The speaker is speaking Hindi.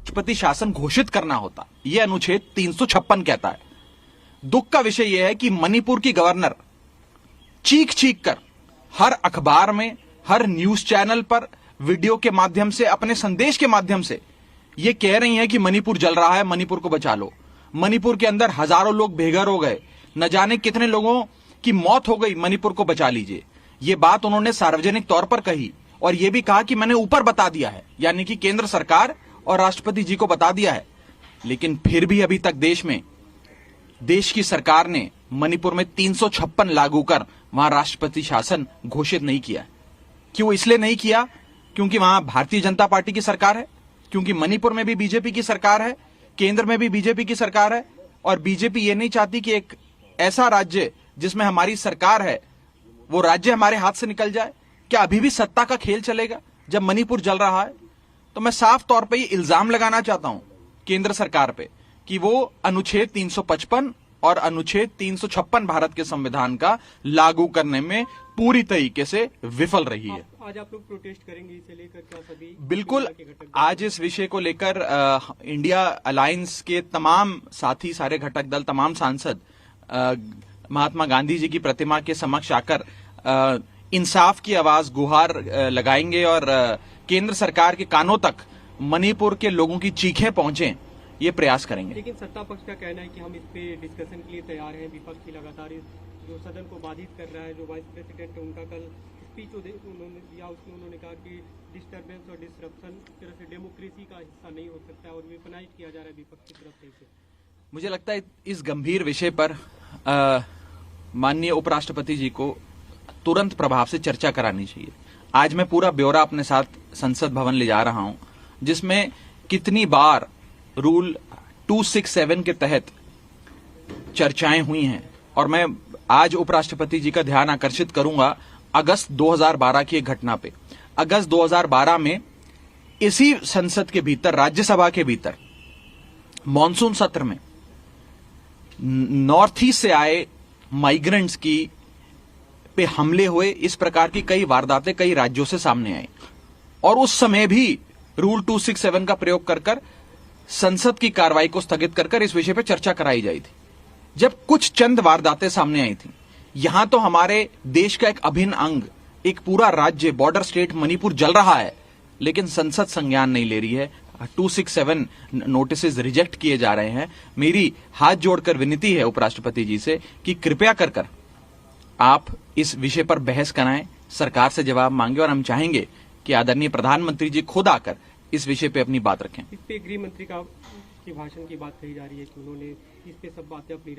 राष्ट्रपति शासन घोषित करना होता। यह अनुच्छेद 356 कहता है। दुख का विषय यह है कि मणिपुर की गवर्नर चीख चीख कर हर अखबार में, हर न्यूज चैनल पर, वीडियो के माध्यम से, अपने संदेश के माध्यम से ये कह रही हैं कि मणिपुर जल रहा है, मणिपुर को बचा लो। मणिपुर के अंदर हजारों लोग बेघर हो गए, न जाने कितने लोगों की मौत हो गई, मणिपुर को बचा लीजिए। ये बात उन्होंने सार्वजनिक तौर पर कही और यह भी कहा कि मैंने ऊपर बता दिया है, यानी कि केंद्र सरकार और राष्ट्रपति जी को बता दिया है। लेकिन फिर भी अभी तक देश की सरकार ने मणिपुर में 356 लागू कर वहां राष्ट्रपति शासन घोषित नहीं किया। क्यों? इसलिए नहीं किया क्योंकि वहां भारतीय जनता पार्टी की सरकार है, क्योंकि मणिपुर में भी बीजेपी की सरकार है, केंद्र में भी बीजेपी की सरकार है और बीजेपी ये नहीं चाहती कि एक ऐसा राज्य जिसमें हमारी सरकार है वो राज्य हमारे हाथ से निकल जाए। क्या अभी भी सत्ता का खेल चलेगा जब मणिपुर जल रहा है? तो मैं साफ तौर पे ये इल्जाम लगाना चाहता हूं केंद्र सरकार पे कि वो अनुच्छेद 355 और अनुच्छेद 356 भारत के संविधान का लागू करने में पूरी तरीके से विफल रही है। आज आप लोग प्रोटेस्ट करेंगे इसे लेकर? क्या सभी? बिल्कुल, आज इस विषय को लेकर इंडिया अलायंस के तमाम साथी, सारे घटक दल, तमाम सांसद महात्मा गांधी जी की प्रतिमा के समक्ष आकर इंसाफ की आवाज, गुहार लगाएंगे और केंद्र सरकार के कानों तक मणिपुर के लोगों की चीखें पहुंचे, ये प्रयास करेंगे। लेकिन सत्ता पक्ष का कहना है कि हम इस पे डिस्कशन के लिए तैयार हैं। विपक्ष की लगातार जो सदन को बाधित कर रहा है, जो वाइस प्रेसिडेंट है उनका कल स्पीच उन्होंने दिया, उसमें उन्होंने कहा कि डिस्टर्बेंस और डिसरप्शन तरह से डेमोक्रेसी का हिस्सा नहीं हो सकता और वेपनाइज किया जा रहा है विपक्ष की तरफ से इसे। मुझे लगता है इस गंभीर विषय पर माननीय उपराष्ट्रपति जी को तुरंत प्रभाव से चर्चा करानी चाहिए। आज मैं पूरा ब्यौरा अपने साथ संसद भवन ले जा रहा हूं, जिसमें कितनी बार रूल 267 के तहत चर्चाएं हुई हैं और मैं आज उपराष्ट्रपति जी का ध्यान आकर्षित करूंगा अगस्त 2012 की एक घटना पे। अगस्त 2012 में इसी संसद के भीतर, राज्यसभा के भीतर, मॉनसून सत्र में नॉर्थ ईस्ट से आए माइग्रेंट्स की पे हमले हुए। इस प्रकार की कई वारदातें कई राज्यों से सामने आई और उस समय भी रूल 267 का प्रयोग कर संसद की कार्रवाई को स्थगित कर इस विषय पर चर्चा कराई जाई थी। जब कुछ चंद वारदातें सामने आई थी, यहां तो हमारे देश का एक अभिन्न अंग, एक पूरा राज्य, बॉर्डर स्टेट मणिपुर जल रहा है, लेकिन संसद संज्ञान नहीं ले रही है। 267 नोटिसेस रिजेक्ट किए जा रहे हैं। मेरी हाथ जोड़कर विनती है उपराष्ट्रपति जी से कि कृपया कर आप इस विषय पर बहस कराएं, सरकार से जवाब मांगे और हम चाहेंगे कि आदरणीय प्रधानमंत्री जी खुद आकर इस विषय पे अपनी बात रखें। इस पे गृह मंत्री का भाषण की बात कही जा रही है कि उन्होंने इस पे सब बातें अपनी